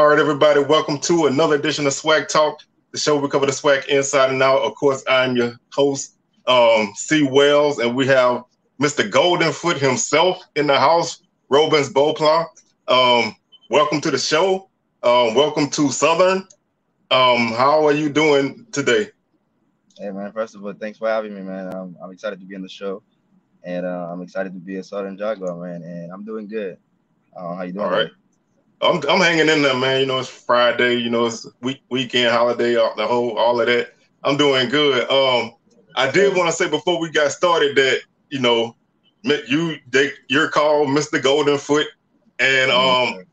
All right, everybody, welcome to another edition of SWACTalk, the show we cover the SWAC inside and out. Of course, I'm your host, C. Wells, and we have Mr. Goldenfoot himself in the house, Robens Beauplan. Welcome to the show. Welcome to Southern. How are you doing today? Hey man, first of all, thanks for having me, man. I'm excited to be on the show, and I'm excited to be a Southern Jaguar, man. And I'm doing good. How you All doing right. today? I'm hanging in there, man. You know, it's Friday. You know, it's weekend holiday, all of that. I'm doing good. I did Yes. want to say before we got started that you're called Mr. Goldenfoot, and Yes, sir.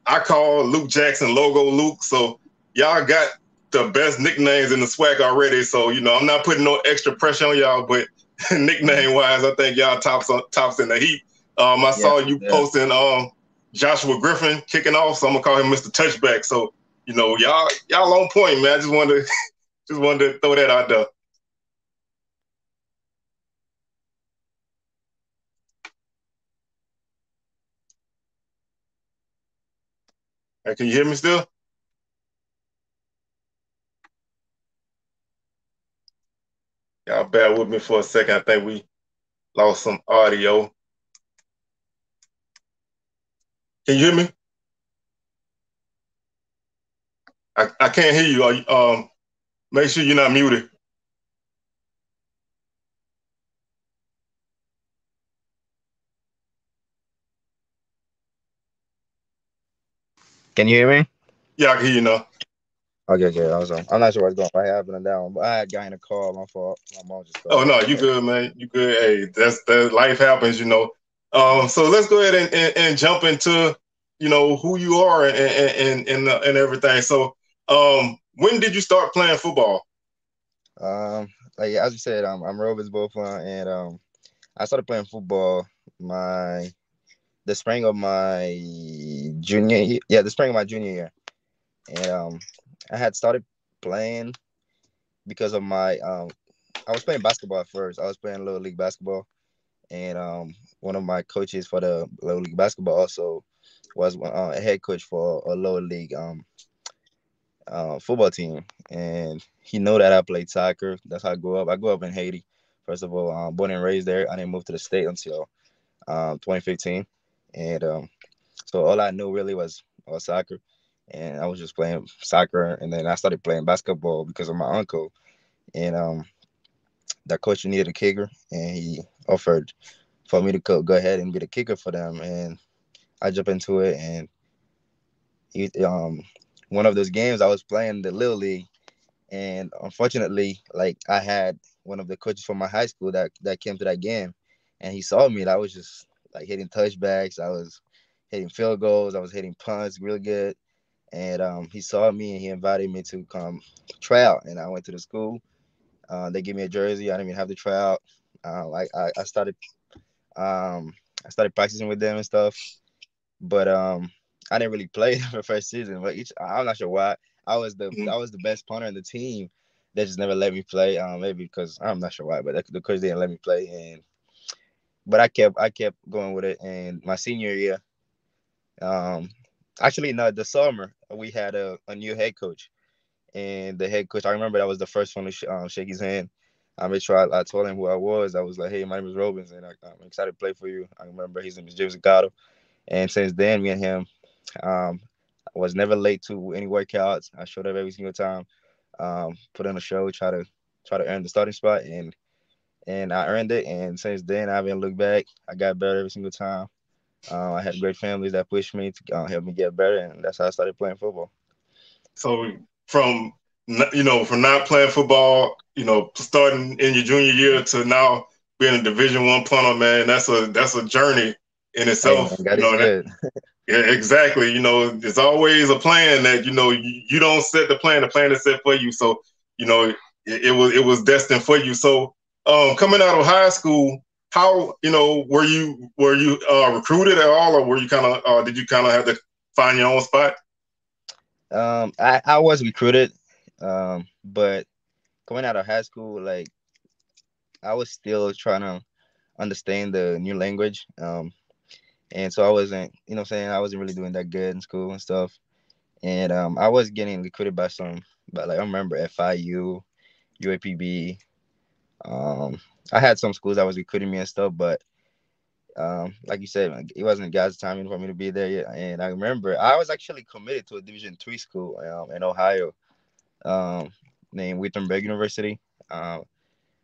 I call Luke Jackson Logo Luke. So y'all got the best nicknames in the SWAC already. So I'm not putting no extra pressure on y'all, but Mhm. nickname wise, I think y'all tops in the heap. I Yeah, saw you yeah. posting Joshua Griffin kicking off, so I'm gonna call him Mr. Touchback. So y'all on point, man. I just wanted to throw that out there. Hey, can you hear me still? Y'all bear with me for a second. I think we lost some audio. Can you hear me? I can't hear you. Make sure you're not muted. Can you hear me? Yeah, I can hear you now. Okay, okay. I'm not sure what's going on. I have been down, but I had got in a call. My fault. My mom just Oh called. no, you good, man. You good. Hey, that's that life happens. So let's go ahead and jump into who you are and everything. So when did you start playing football? Um, like as you said, I'm Robens Beauplan, and I started playing football my the spring of my junior year. Yeah, the spring of my junior year, and I had started playing because of my I was playing basketball at first. I was playing little league basketball, and one of my coaches for the little league basketball also was a head coach for a lower league football team, and he knew that I played soccer. That's how I grew up. I grew up in Haiti. First of all, born and raised there. I didn't move to the state until 2015, and so all I knew really was soccer, and I was just playing soccer, and then I started playing basketball because of my uncle, and that coach needed a kicker, and he offered for me to go ahead and be the kicker for them, and I jumped into it, and he, one of those games I was playing the little league, and unfortunately, like I had one of the coaches from my high school that came to that game, and he saw me, and I was just like hitting touchbacks, I was hitting field goals, I was hitting punts really good, and he saw me and he invited me to come try out, and I went to the school. They gave me a jersey. I didn't even have to try out. I started practicing with them and stuff, but I didn't really play the first season. But I'm not sure why. I was the best punter in the team. They just never let me play. Maybe because I'm not sure why, but the coach didn't let me play. But I kept going with it. And my senior year, um, actually no, the summer we had a new head coach, and the head coach, I remember that was the first one to shake his hand. I made sure I told him who I was. I was like, "Hey, my name is Robens, and I'm excited to play for you." I remember his name is James Gatto, and since then, me and him, I was never late to any workouts. I showed up every single time, put on a show, try to earn the starting spot, and I earned it. And since then, I haven't looked back. I got better every single time. I had great families that pushed me to help me get better, and that's how I started playing football. So from from not playing football, starting in your junior year to now being a Division I punter, man, that's a journey in Hey man, itself. God is That good. yeah, exactly. There's always a plan that you don't set the plan is set for you. So it was destined for you. So coming out of high school, how were you recruited at all, or were you kind of did you kind of have to find your own spot? I was recruited, but coming out of high school, like I was still trying to understand the new language. And so I wasn't, you know what I'm saying, I wasn't really doing that good in school and stuff. And I was getting recruited by some, but like I remember FIU, UAPB. Um, I had some schools that was recruiting me and stuff, but like you said, like, it wasn't God's timing for me to be there yet. And I remember I was actually committed to a Division 3 school in Ohio, um, named Wittenberg University. Um,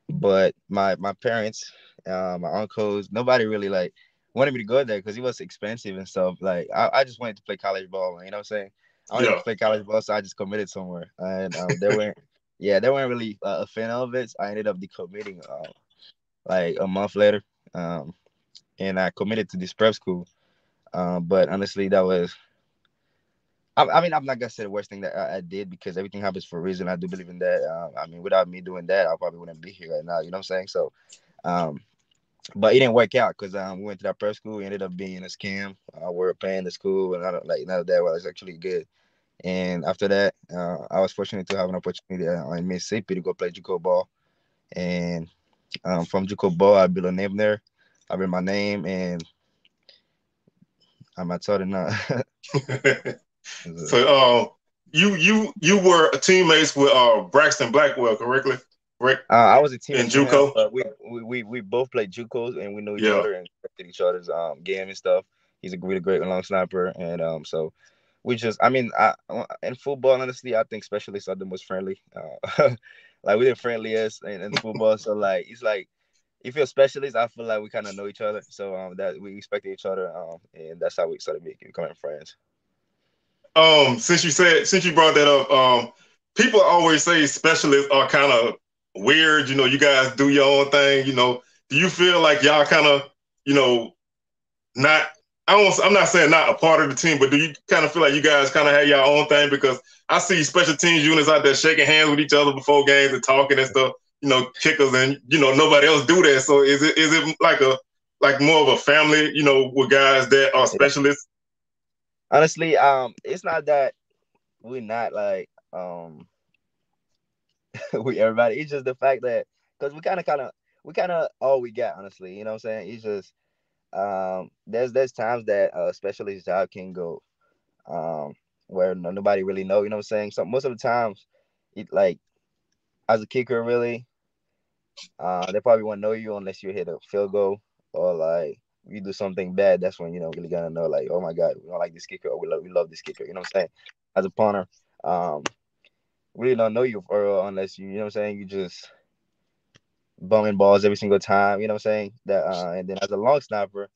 but my parents, my uncles, nobody really like wanted me to go there because it was expensive and stuff. Like I just wanted to play college ball, you know what I'm saying? I wanted Yeah. to play college ball, so I just committed somewhere, and they weren't. Yeah, they weren't really a fan of it. So I ended up decommitting like a month later, um, and I committed to this prep school. But honestly, that was. I mean, I'm not gonna say the worst thing that I did because everything happens for a reason. I do believe in that. I mean, without me doing that, I probably wouldn't be here right now. You know what I'm saying? So, um, but it didn't work out because we went to that prep school. It ended up being a scam. We were paying the school, and I don't like none of that was actually good. And after that, I was fortunate to have an opportunity in Mississippi to go play JUCO ball. And from JUCO ball, I built a name there. I built my name, and I'm not told it now. So you were teammates with Braxton Blackwell, correctly? Correct? I was a In teammate with him, JUCO? but we both played JUCOs and we knew each Yeah. other and respected each other's game and stuff. He's a really great long sniper, and so we just I mean in football, honestly, I think specialists are the most friendly. Like we're the friendliest in football, so like it's like if you're a specialist, I feel like we kind of know each other, so that we respect each other, and that's how we started becoming friends. Since you brought that up, people always say specialists are kind of weird. You guys do your own thing. Do you feel like y'all kind of, you know, not? I'm not saying not a part of the team, but do you kind of feel like you guys kind of have your own thing? Because I see special teams units out there shaking hands with each other before games and talking and stuff. Kickers and nobody else do that. So is it like more of a family? With guys that are Yeah. specialists. Honestly, it's not that we're not like with everybody. It's just the fact that because we kind of all we got. Honestly, you know what I'm saying. It's just there's times that specialist job can go where nobody really know. You know what I'm saying. So most of the times, it like as a kicker, really, they probably won't know you unless you hit a field goal or like you do something bad. That's when really gonna know like, oh my god, we don't like this kicker or we love this kicker. You know what I'm saying. As a punter, um, really don't know you for unless you know what I'm saying. You just bumming balls every single time. You know what I'm saying? That and then as a long snapper,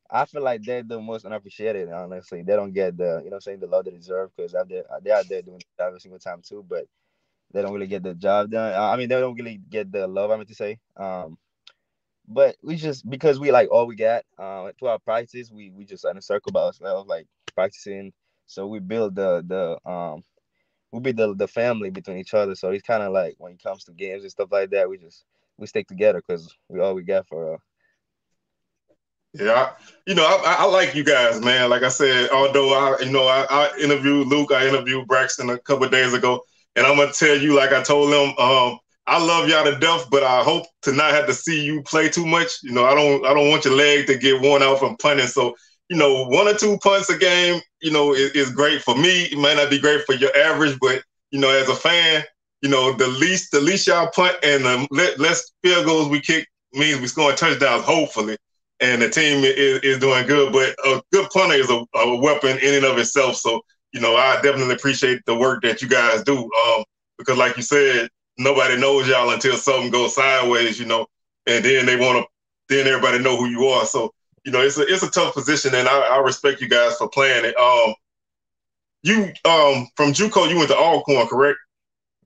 I feel like they're the most unappreciated. Honestly, they don't get the what I'm saying the love they deserve because they're out there doing the job every single time too, but they don't really get the job done. I mean, they don't really get the love. I meant to say. But we just because we like all we got to our practice, we just in a circle by ourselves, like practicing. So we build the family between each other. So it's kind of like when it comes to games and stuff like that, we stick together because we all we got for. Yeah, I like you guys, man. Like I said, although I interviewed Luke, I interviewed Braxton a couple of days ago, and I'm gonna tell you, like I told them, I love y'all to death, but I hope to not have to see you play too much. I don't want your leg to get worn out from punting. So, one or two punts a game, is great for me. It might not be great for your average, but as a fan, the least y'all punt and the less field goals we kick means we scoring touchdowns, hopefully, and the team is doing good. But a good punter is a weapon in and of itself. So, I definitely appreciate the work that you guys do. Because, like you said, nobody knows y'all until something goes sideways, and then then everybody know who you are. So, it's a tough position, and I respect you guys for playing it. You from JUCO, you went to Alcorn, correct?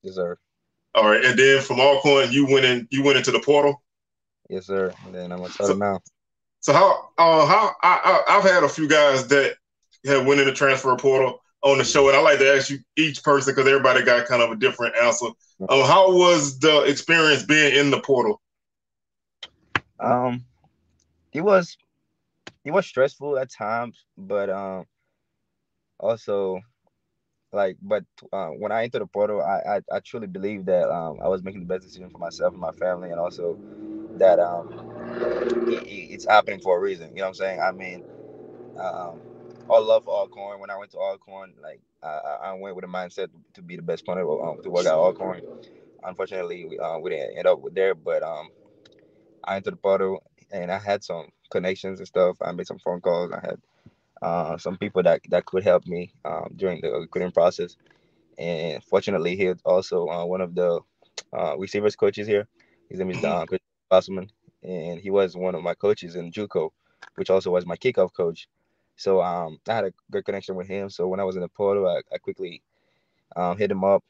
Yes, sir. All right, and then from Alcorn, you went into the portal. Yes, sir. And then I'm gonna tell So them now. So I've had a few guys that have went in the transfer portal on the show, and I like to ask you each person because everybody got kind of a different answer. How was the experience being in the portal? Um, it was stressful at times, but also like when I entered the portal, I truly believe that I was making the best decision for myself and my family, and also that it's happening for a reason. You know what I'm saying? I mean, um, all love for Alcorn. When I went to Alcorn, like I went with a mindset to be the best punter, to work at Alcorn. Unfortunately, we didn't end up with there, but I entered the portal and I had some connections and stuff. I made some phone calls. I had some people that could help me during the recruiting process. And fortunately, he was also one of the receivers coaches here. His name is Mhm. Coach Bosselman, and he was one of my coaches in JUCO, which also was my kickoff coach. So I had a good connection with him. So when I was in the portal, I quickly hit him up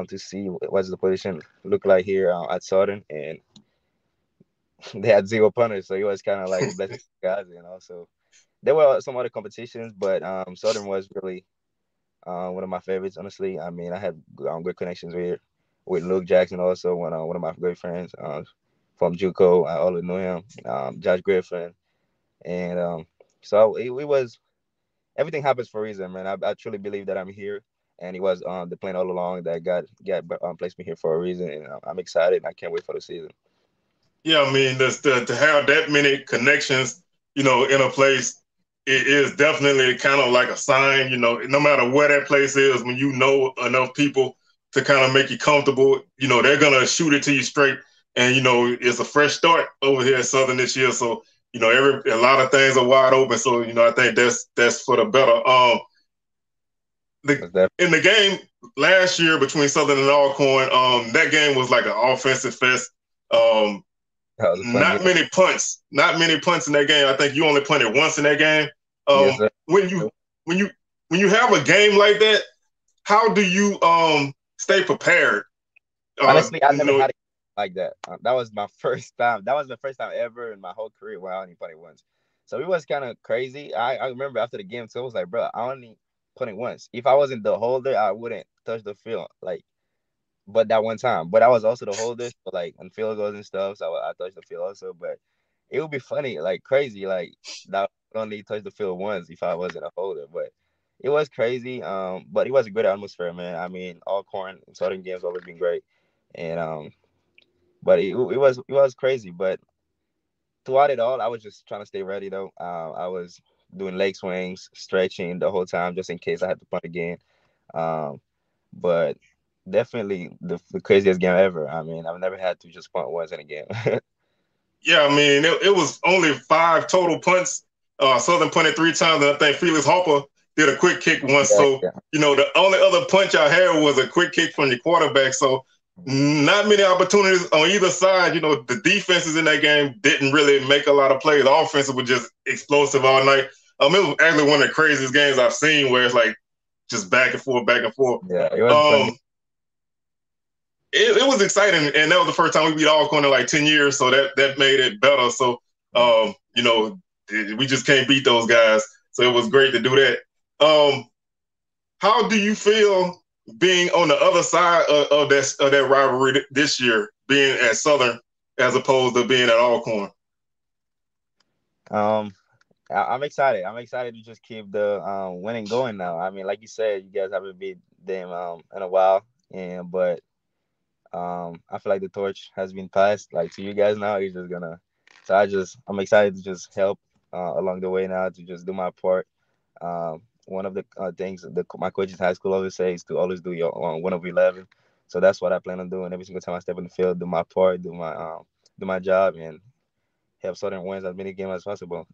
to see what's the position look like here at Southern, and they had zero punters, so it was kind of like a blessing, guys. And also there were some other competitions, but Southern was really one of my favorites, honestly. I mean, I had good connections with Luke Jackson, also one of my great friends from JUCO. I always knew him, Josh Griffin, and so it was everything happens for a reason, man. I truly believe that I'm here, and it was the plan all along that God placed me here for a reason, and I'm excited. And I can't wait for the season. Yeah, I mean, to have that many connections, in a place, it is definitely kind of like a sign. No matter where that place is, when you know enough people to kind of make you comfortable, they're gonna shoot it to you straight. And it's a fresh start over here at Southern this year, so a lot of things are wide open. So I think that's for the better. The Was that In the game last year between Southern and Alcorn, that game was like an offensive fest. Um, that was a fun not game? many punts in that game. I think you only punted once in that game. Yes, sir. When you have a game like that, how do you stay prepared? Honestly, I You never know, had it like that. That was my first time. That was the first time ever in my whole career where I only put it once. So it was kind of crazy. I remember after the game, so I was like, bro, I only put it once. If I wasn't the holder, I wouldn't touch the field. Like, but that one time. But I was also the holder, so like on field goals and stuff. So I touched the field also. But it would be funny, like crazy, like that I would only touch the field once if I wasn't a holder. But it was crazy. But it was a good atmosphere, man. I mean, all corn and Southern games always been great. And but it was crazy. But throughout it all, I was just trying to stay ready though. I was doing leg swings, stretching the whole time just in case I had to punt again. Um, but definitely the craziest game ever. I mean, I've never had to just punt once in a game. yeah, I mean, it was only 5 total punts. Southern punted 3 times, and I think Felix Hopper did a quick kick once. Yeah, So, yeah. the only other punch I had was a quick kick from your quarterback. So, not many opportunities on either side. The defenses in that game didn't really make a lot of plays. The offense was just explosive all night. It was actually one of the craziest games I've seen, where it's like just back and forth, back and forth. Yeah, it was a fun game. Um, it was exciting, and that was the first time we beat Alcorn in like 10 years, so that made it better. So, we just can't beat those guys. So it was great to do that. How do you feel being on the other side of that rivalry this year, being at Southern as opposed to being at Alcorn? Um, I'm excited. I'm excited to just keep the winning going now. I mean, like you said, you guys haven't beat them in a while, and but I feel like the torch has been passed like to you guys now. You're just gonna. So I'm excited to just help along the way now to just do my part. One of the things that my coaches in high school always say is to always do your 1 of 11. So that's what I plan on doing every single time I step in the field. Do my part, do my job, and help Southern wins as many games as possible.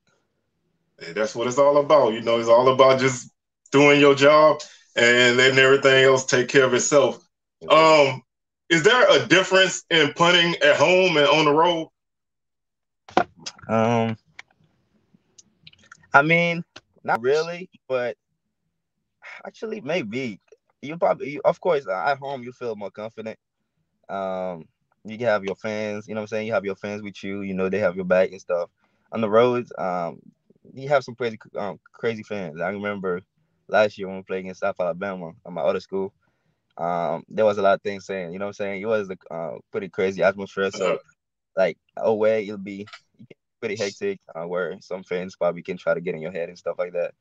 That's what it's all about. It's all about just doing your job and letting everything else take care of itself. Yes, sir. Um, is there a difference in punting at home and on the road? Um, I mean, not really, but actually maybe of course, at home you feel more confident. Um, you can have your fans. You know what I'm saying? You have your fans with you. You know they have your back and stuff. On the roads, you have some crazy fans. I remember last year when we played against South Alabama at my other school. There was a lot of things saying. You know what I'm saying? It was a pretty crazy atmosphere. Uh, So like away, it'll be pretty hectic. Where some fans probably can try to get in your head and stuff like that.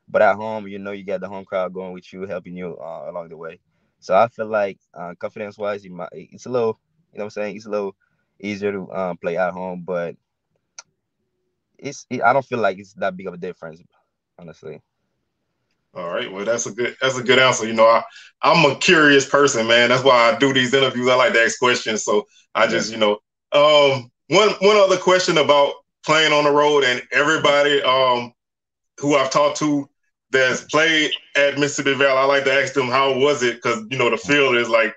But at home, you got the home crowd going with you, helping you along the way. So I feel like confidence wise, it's a little, what I'm saying, it's a little easier to play at home, but I don't feel like it's that big of a difference, honestly. All right. Well, that's a good answer. I'm a curious person, man. That's why I do these interviews. I like to ask questions. So I Yeah. just, one other question about playing on the road and everybody who I've talked to that's played at Mississippi Valley, I like to ask them how was it, because the field is like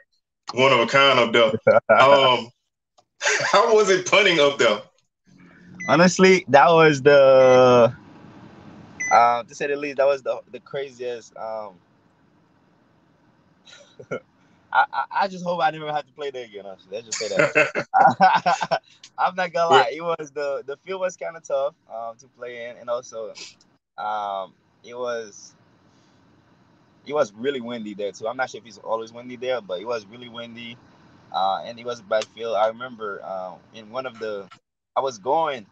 one of a kind up there. Um, how was it punting up there? Honestly, that was the to say the least, that was the craziest. I just hope I never have to play there again. Honestly, let's just say that. I'm not gonna lie. It was the field was kind of tough to play in, and also um, it was it was really windy there too. I'm not sure if it's always windy there, but it was really windy, and it was a bad field. I remember in one of the I was going.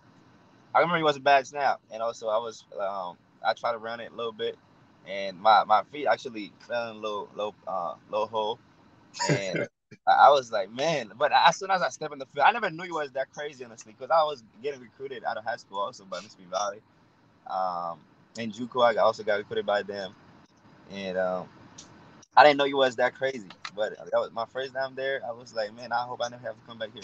I remember it was a bad snap, and also I tried to run it a little bit, and my feet actually fell in a low hole, and I was like, man. But as soon as I stepped in the field, I never knew it was that crazy, honestly, because I was getting recruited out of high school also by Mississippi Valley. Um, in JUCO, I also got recruited by them, and I didn't know it was that crazy. But that was my first time there. I was like, man, I hope I never have to come back here.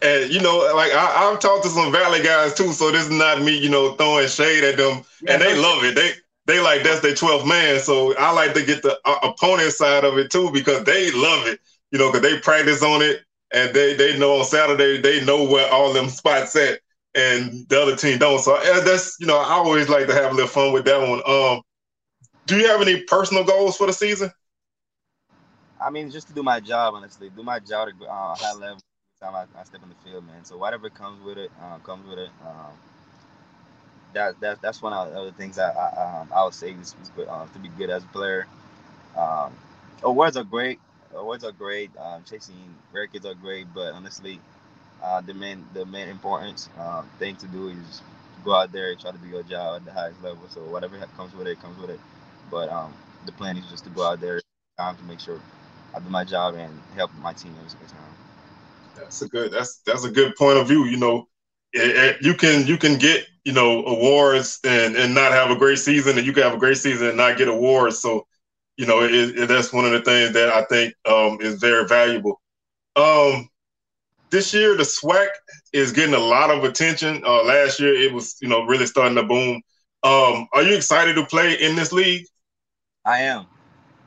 And like I've talked to some Valley guys too, so this is not me, throwing shade at them, Yeah, and they no shit. love it. They like that's their 12th man. So I like to get the opponent side of it too because they love it, because they practice on it and they know on Saturday they know where all them spots at, and the other team don't. So that's I always like to have a little fun with that one. Do you have any personal goals for the season? I mean, just to do my job, honestly, do my job at a high level every time I step in the field, man. So whatever comes with it, comes with it. That's one of the things I would say is good, to be good as a player. Um, awards are great. Awards are great. Chasing records are great, but honestly, the main importance thing to do is go out there and try to do your job at the highest level. So whatever comes with it, comes with it. But the plan is just to go out there to make sure I do my job and help my team every single time. That's a good point of view. You can get awards and not have a great season, and you can have a great season and not get awards. So that's one of the things that I think is very valuable. Um, this year the SWAC is getting a lot of attention. Last year it was really starting to boom. Are you excited to play in this league? I am.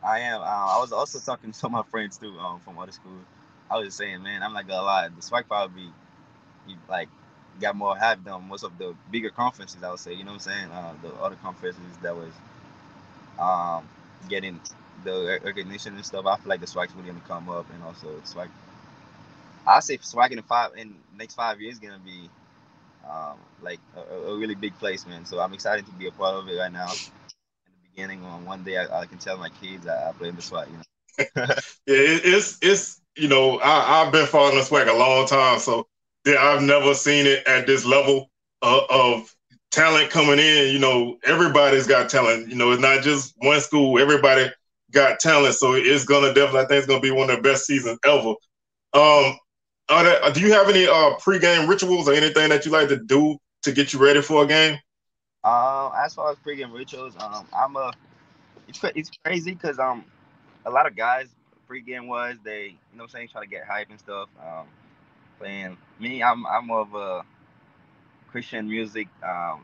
I am. I was also talking to my friends too from other schools. I was just saying, man, I'm not gonna lie. The SWAC probably like got more hype than most of the bigger conferences. I would say, you know what I'm saying? The other conferences that was um, getting the recognition and stuff. I feel like the SWAC's really gonna come up, and also SWAC. I say SWAC in the next 5 years is gonna be like a really big place, man. So I'm excited to be a part of it right now. In the beginning, on one day I can tell my kids I play in the SWAC. Yeah, it's I've been following the SWAC a long time, so I've never seen it at this level of talent coming in. Everybody's got talent. It's not just one school. Everybody got talent, so it's gonna definitely. I think it's gonna be one of the best seasons ever. Um, do you have any pregame rituals or anything that you like to do to get you ready for a game? As far as pregame rituals, it's crazy because a lot of guys pregame was they what I'm saying, try to get hype and stuff. Playing me, I'm more of a Christian music,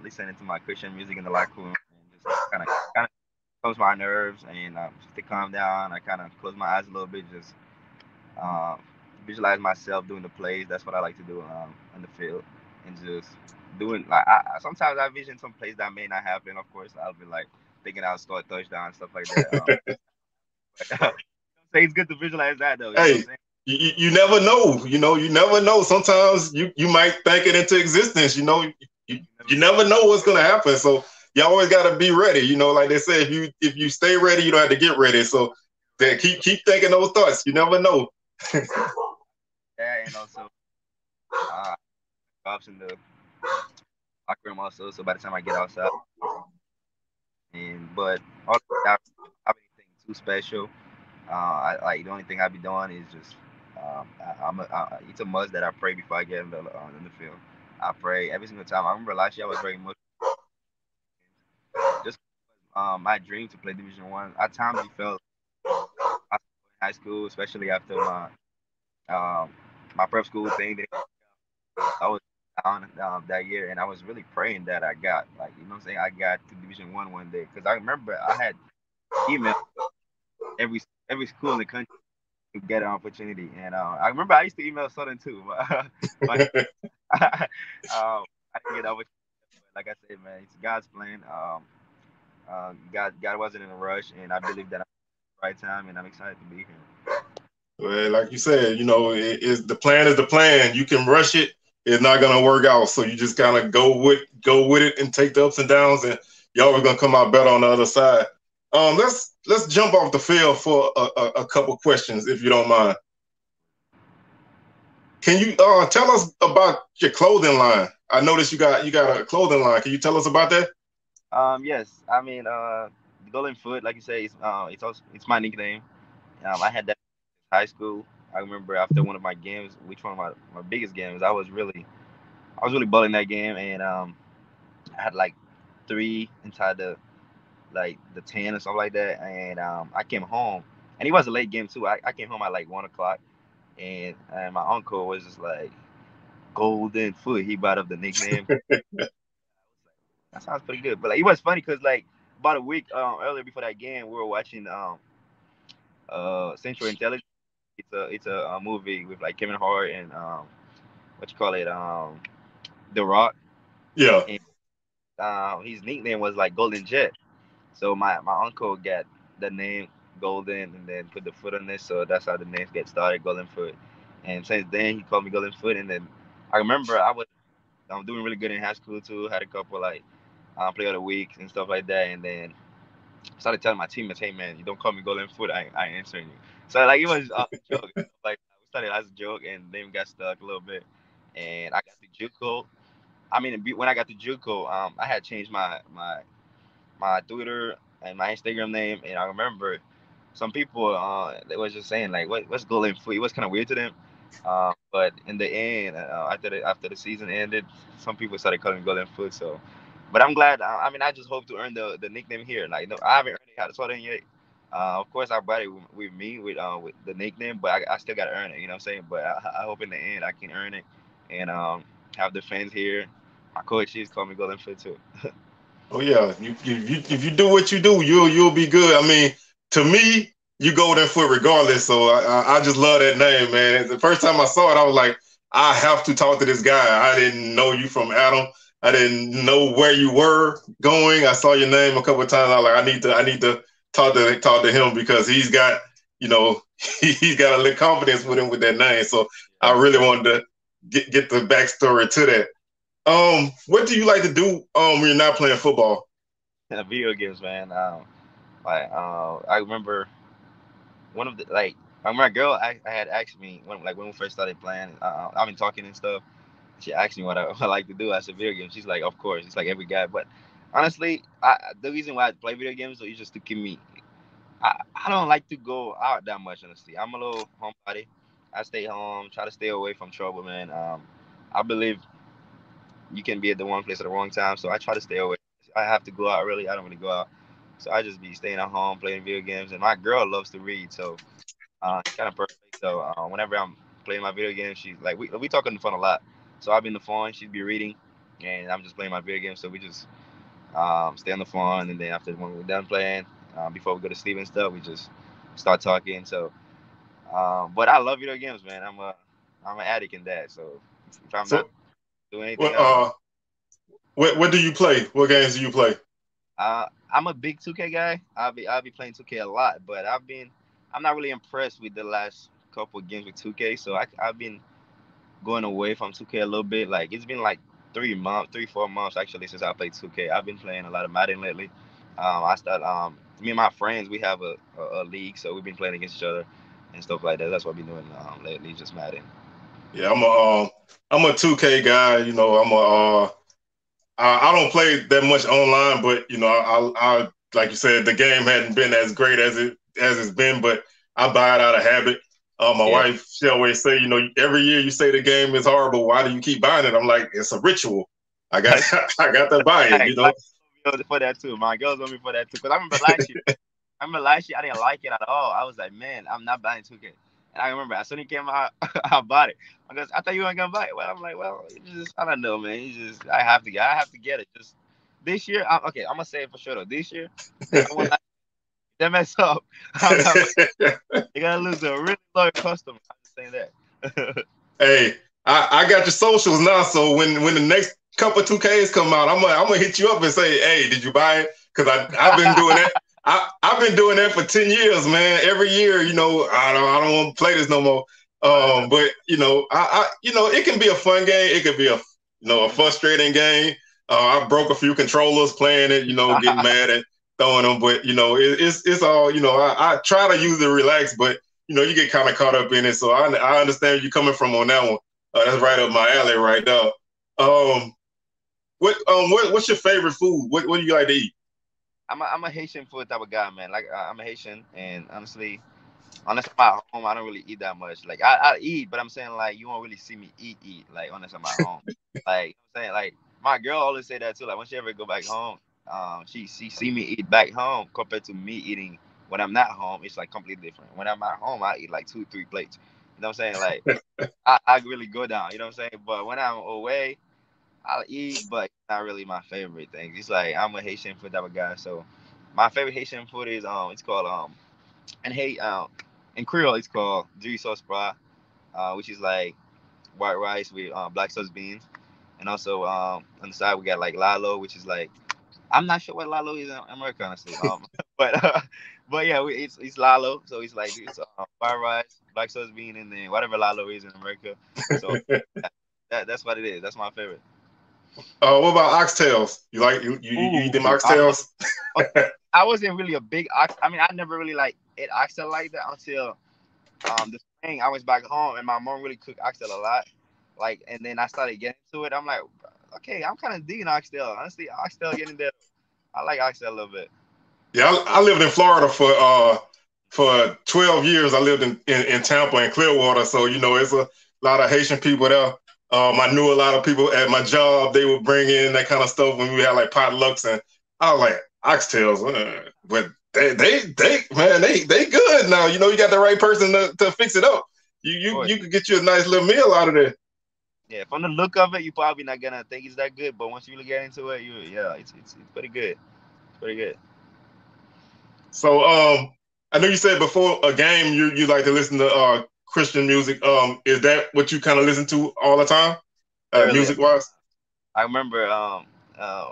listening to my Christian music in the locker room, and just kind of close my nerves and just to calm down. I kind of close my eyes a little bit, just um, visualize myself doing the plays. That's what I like to do on the field, and just doing like sometimes I vision some plays that may not happen. Of course, I'll be like thinking I'll score a touchdown, stuff like that. Say it's good to visualize that though. You know what I'm Hey, saying? you never know. You never know. Sometimes you might think it into existence. You never know what's gonna happen. So you always gotta be ready. Like they say, if you stay ready, you don't have to get ready. So that keep thinking those thoughts. You never know. Yeah, and also drops in the locker room also. So by the time I get outside, and but all I don't have anything too special. The only thing I be doing is just it's a must that I pray before I get in the field. I pray every single time. I remember last year I was very much just my dream to play Division One. At times, it felt in high school, especially after um, my prep school thing. I was down that year, and I was really praying that I got, like, you know what I'm saying, I got to Division one day. Because I remember I had emailed every every school in the country to get an opportunity, and I remember I used to email Southern too, but I didn't get the opportunity. But like I said, man, it's God's plan. God wasn't in a rush, and I believe that I'm at the right time, and I'm excited to be here. Well, like you said, is the plan is the plan. You can rush it, it's not gonna work out. So you just kind of go with it and take the ups and downs, and y'all are gonna come out better on the other side. Let's jump off the field for a couple questions, if you don't mind. Can you tell us about your clothing line? I noticed you got a clothing line. Can you tell us about that? Yes, I mean, Goldenfoot, like you say, it's my nickname. I had that in high school. I remember after one of my games, which one of my biggest games, I was really balling that game, and I had like three inside the 10 or something like that, and I came home, and it was a late game too. I came home at like 1 o'clock, and my uncle was just like Goldenfoot. He brought up the nickname. That sounds pretty good. But like, it was funny because like about a week earlier before that game, we were watching Central Intelligence. It's a movie with like Kevin Hart and what you call it The Rock. Yeah. And his nickname was like Golden Jet. So my uncle got the name Golden and then put the foot on it. So that's how the names get started, Golden Foot. And since then he called me Golden Foot. And then I remember I'm doing really good in high school too. Had a couple like play of the week and stuff like that. And then started telling my teammates, "Hey man, you don't call me Golden Foot. I ain't answering you." So like it was a joke. Like we started as a joke, and then got stuck a little bit. And I got to JUCO. I mean, when I got to JUCO, I had changed my Twitter and my Instagram name, and I remember some people they was just saying like, what's Golden Foot? It was kind of weird to them. But in the end, after the season ended, some people started calling me Golden Foot. So, but I'm glad. I mean, I just hope to earn the nickname here. Like, no, I haven't earned it out of yet. Of course, I brought it with me with the nickname, but I still got to earn it. You know what I'm saying? But I hope in the end I can earn it and have the fans here. My coaches call me Golden Foot too. Oh yeah, if you do what you do, you'll be good. I mean, to me, you Golden Foot regardless. So I just love that name, man. The first time I saw it, I was like, I have to talk to this guy. I didn't know you from Adam. I didn't know where you were going. I saw your name a couple of times. I was like, I need to talk to him because he's got he's got a little confidence with him with that name. So I really wanted to get the backstory to that. What do you like to do when you're not playing football? Video games, man. I remember one of the like my girl I had asked me when we first started playing. I've been talking and stuff. She asked me what I like to do. I said video games. She's like, of course. It's like every guy. But honestly, the reason why I play video games is just to keep me. I don't like to go out that much. Honestly, I'm a little homebody. I stay home, try to stay away from trouble, man. I believe you can be at the wrong place at the wrong time, so I try to stay away. I have to go out really. I don't really go out, so I just be staying at home playing video games. And my girl loves to read, so it's kind of perfect. So whenever I'm playing my video games, she's like, we talk on the phone a lot. So I'll be on the phone, she'd be reading, and I'm just playing my video games. So we just stay on the phone, and then after when we're done playing, before we go to sleep and stuff, we just start talking. So, but I love video games, man. I'm an addict in that. So if I'm not So, doing anything what else, what do you play? What games do you play? I'm a big 2K guy. I'll be playing 2K a lot, but I'm not really impressed with the last couple of games with 2K. So I've been going away from 2K a little bit. Like it's been like 3 months, 4 months actually since I played 2K. I've been playing a lot of Madden lately. I start me and my friends we have a league, so we've been playing against each other and stuff like that. That's what I've been doing lately, just Madden. Yeah, I'm a 2K guy. I don't play that much online, but I like you said, the game hadn't been as great as it's been, but I buy it out of habit. My Yeah. wife, she always say, every year you say the game is horrible. Why do you keep buying it? I'm like, it's a ritual. I got I got to buy it. for that too. My girls want me for that too. Cause I remember last year I didn't like it at all. I was like, man, I'm not buying 2K. And I remember as soon as it came out, I bought it. Because I thought you weren't gonna buy it. Well, I'm like, well, it's just I don't know, man. It's just I have to get it. Just this year, okay, I'm gonna say it for sure though. This year, I want that mess up. I'm not. You're gonna lose a really loyal customer. I'm just saying that. Hey, I got your socials now, so when the next couple of 2Ks come out, I'm gonna hit you up and say, hey, did you buy it? Because I've been doing that. I've been doing that for 10 years, man. Every year, I don't want to play this no more. But it can be a fun game. It could be a frustrating game. I broke a few controllers playing it, getting mad at throwing them. But it's all, I try to use it relaxed, but you get kind of caught up in it. So I understand you coming from on that one. That's right up my alley right there. What's your favorite food? What do you like to eat? I'm a Haitian food type of guy, man. Like I'm a Haitian, and honestly, unless I'm at home, I don't really eat that much. Like I eat, but I'm saying like you won't really see me eat. Like unless I'm at home. Like I'm saying like my girl always say that too. Like when she ever go back home, she see me eat back home compared to me eating when I'm not home. It's like completely different. When I'm at home, I eat like 2-3 plates. You know what I'm saying? Like I really go down. You know what I'm saying? But when I'm away, I'll eat, but it's not really my favorite thing. It's like I'm a Haitian food type of guy, so my favorite Haitian food is it's called and hey in Creole it's called Diri sauce bras, which is like white rice with black sauce beans, and also on the side we got like lalo, which is like I'm not sure what lalo is in America honestly, but yeah, it's lalo, so it's white rice, black sauce bean, and then whatever lalo is in America. So that's what it is. That's my favorite. What about oxtails? You eat them Ooh, I love. oxtails? Okay, I wasn't really a big ox. I mean, I never really like ate oxtail like that until the spring. I was back home and my mom really cooked oxtail a lot. Like, and then I started getting into it. I'm like, okay, I'm kind of digging oxtail. Honestly, oxtail getting there. I like oxtail a little bit. Yeah, I lived in Florida for 12 years. I lived in Tampa and Clearwater, so it's a lot of Haitian people there. I knew a lot of people at my job. They would bring in that kind of stuff when we had like potlucks, and I was like oxtails, but they good now. You got the right person to fix it up. You could get you a nice little meal out of there. Yeah, from the look of it, you probably not gonna think it's that good, but once you really get into it, it's pretty good. It's pretty good. So I know you said before a game you like to listen to Christian music. Is that what you kind of listen to all the time, Literally, music wise? I remember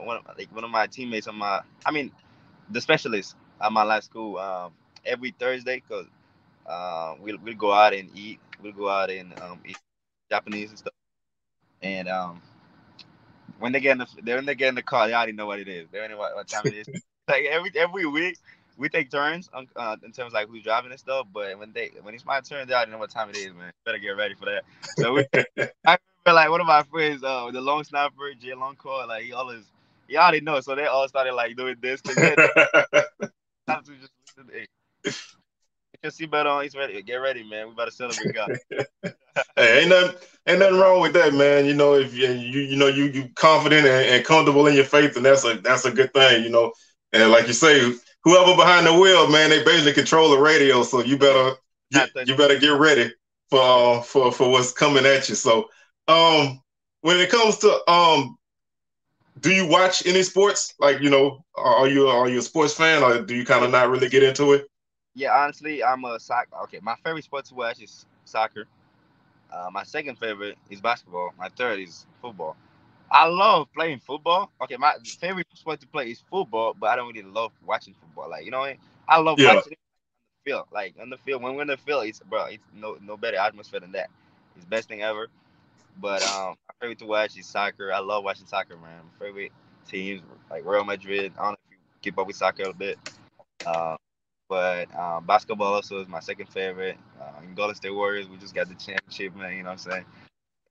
one of my teammates on my, I mean, the specialist at my last school. Every Thursday, cause we'll go out and eat. We'll go out and eat Japanese and stuff. And when they get in the car, they already know what it is. They already know what time it is. Like every week, we take turns in terms of like who's driving and stuff. But when it's my turn, they already know what time it is, man. Better get ready for that. So I remember like one of my friends, the long snapper, Jay Longcore, like he already knows. So they all started like doing this because they have to just listen. Hey, get your seatbelt on. He's ready. Get ready, man. We about to celebrate God. Hey, ain't nothing wrong with that, man. If you confident and comfortable in your faith, and that's a good thing. And like you say, whoever behind the wheel, man, they basically control the radio. So you better get ready for what's coming at you. So when it comes to do you watch any sports? Like are you a sports fan, or do you kind of not really get into it? Yeah, honestly, I'm a soccer. Okay, my favorite sport to watch is soccer. My second favorite is basketball. My third is football. I love playing football. Okay, my favorite sport to play is football, but I don't really love watching football. Like, you know what I mean? I love Yeah. watching it on the field. Like on the field, when we're in the field, it's no better atmosphere than that. It's the best thing ever. But my favorite to watch is soccer. I love watching soccer, man. My favorite teams like Real Madrid. I don't know if you keep up with soccer a bit. Uh, but basketball also is my second favorite. In Golden State Warriors, we just got the championship, man. You know what I'm saying?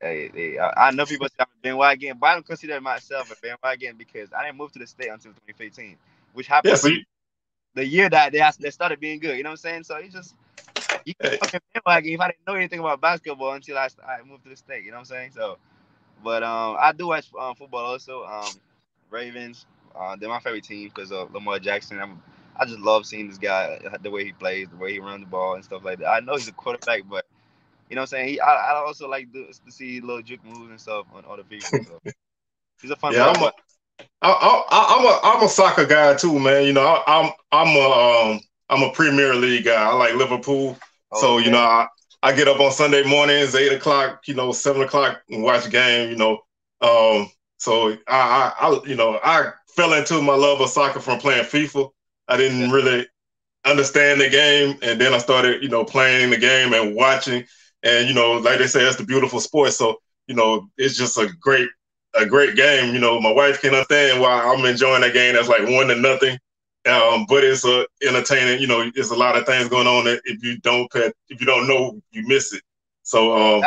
I know people say I'm a bandwagon, but I don't consider myself a bandwagon because I didn't move to the state until 2015, which Yeah. happened So to be the year that they started being good. You know what I'm saying? So it's just you can fucking bandwagon if I didn't know anything about basketball until I moved to the state. You know what I'm saying? So, but I do watch football also. Ravens. They're my favorite team because of Lamar Jackson. I just love seeing this guy, the way he plays, the way he runs the ball and stuff like that. I know he's a quarterback, but you know what I'm saying. I also like to see little juke moves and stuff on the field. So he's a fun Yeah, player. But I'm a soccer guy too, man. You know, I'm a Premier League guy. I like Liverpool, so you okay, know, I get up on Sunday mornings, 8 o'clock, you know, 7 o'clock, and watch the game. You know, so you know, I fell into my love of soccer from playing FIFA. I yeah, didn't really understand the game, and then I started, you know, playing the game and watching, and you know, like they say, it's the beautiful sport. So you know, it's just a great game. You know, my wife can understand why I'm enjoying that game. That's like 1-0. But it's entertaining. You know, there's a lot of things going on that if you don't know, you miss it. So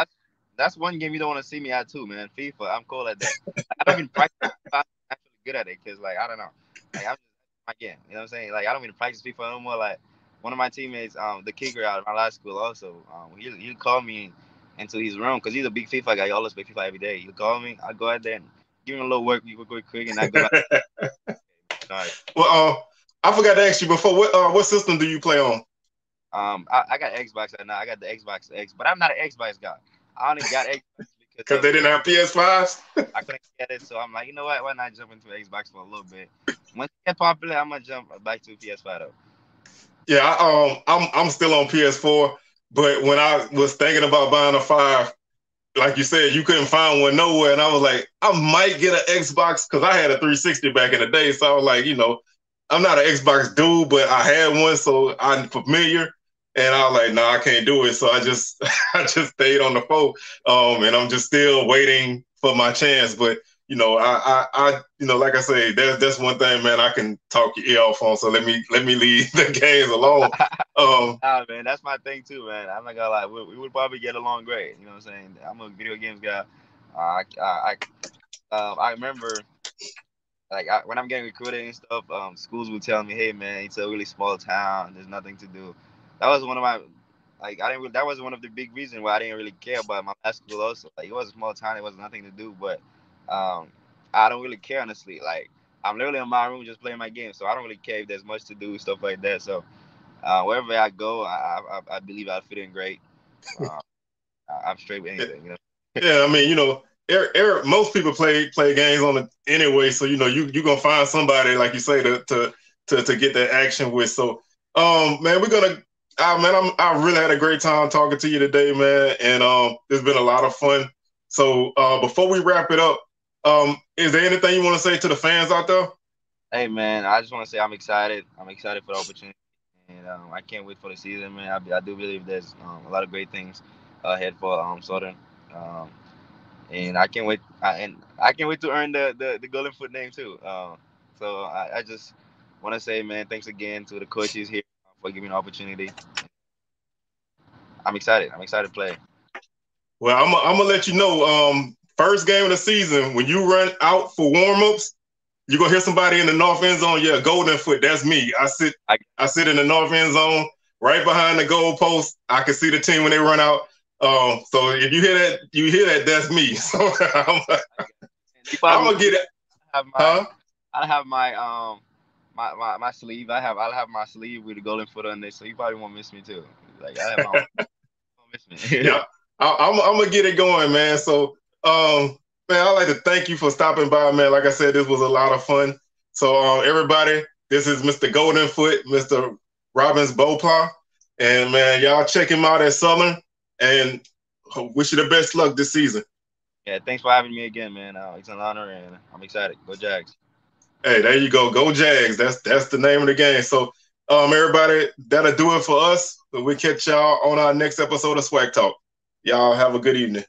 that's one game you don't want to see me at too, man. FIFA, I'm cool at that. I don't even practice. I'm actually good at it because, like, I don't know, like I'm just my game. You know what I'm saying? Like I don't even practice FIFA no more. Like one of my teammates, the kicker out of my last school, also, he'll call me into his room because he's a big FIFA guy. He always play FIFA every day. He'll call me. I go out there and give him a little work. We go quick, and I go back. All right. well, I forgot to ask you before. What system do you play on? I got Xbox right now. I got the Xbox X, but I'm not an Xbox guy. I only got Xbox Because they didn't have PS5s. I couldn't get it, so I'm like, you know what? Why not jump into Xbox for a little bit? Once it get popular, I'm gonna jump back to PS5 though. Yeah, I'm still on PS4, but when I was thinking about buying a five, like you said, you couldn't find one nowhere, and I was like, I might get an Xbox because I had a 360 back in the day. So I was like, you know, I'm not an Xbox dude, but I had one, so I'm familiar. And I was like, no, I can't do it. So I just I just stayed on the phone, and I'm just still waiting for my chance. But you know, I you know, like I say, that's one thing, man. I can talk your ear off on. So let me leave the games alone. Nah, man, that's my thing too, man. I'm not gonna lie, we would probably get along great. You know what I'm saying? I'm a video games guy. I remember like when I'm getting recruited and stuff, schools would tell me, "Hey, man, it's a really small town. There's nothing to do." That was one of my like I didn't. That was one of the big reasons why I didn't really care about my last school. Also, like it was a small town, it was nothing to do. But um, I don't really care honestly. Like I'm literally in my room just playing my game, so I don't really care if there's much to do, stuff like that. So wherever I go, I believe I fit in great. Uh, I'm straight with anything, you know. Yeah, I mean, you know, most people play games on it anyway, so you know you gonna find somebody like you say to get that action with. So, man, I really had a great time talking to you today, man, and it's been a lot of fun. So, before we wrap it up, is there anything you want to say to the fans out there? Hey man, I just want to say I'm excited. I'm excited for the opportunity, and I can't wait for the season, man. I do believe there's a lot of great things ahead for Southern, um, and I can't wait to earn the Goldenfoot name too. So I just want to say, man, thanks again to the coaches here for giving me the opportunity. I'm excited. I'm excited to play. Well, I'm gonna let you know. First game of the season, when you run out for warmups, you're gonna hear somebody in the north end zone. Yeah, Goldenfoot, that's me. I sit in the north end zone, right behind the goal post. I can see the team when they run out. So if you hear that, that's me. So I'm gonna get it. Have my Huh? I have my sleeve. I'll have my sleeve with the Goldenfoot on there, so you probably won't miss me too. Like I have my own, won't miss me. Yeah, I'm gonna get it going, man. So, man, I'd like to thank you for stopping by, man. Like I said, this was a lot of fun. So, everybody, this is Mr. Goldenfoot, Mr. Robens Beauplan, and man, y'all check him out at Southern, and wish you the best luck this season. Yeah, thanks for having me again, man. It's an honor, and I'm excited. Go Jags. Hey, there you go Jags. That's the name of the game. So, everybody, that'll do it for us. We catch y'all on our next episode of SWACTalk. Y'all have a good evening.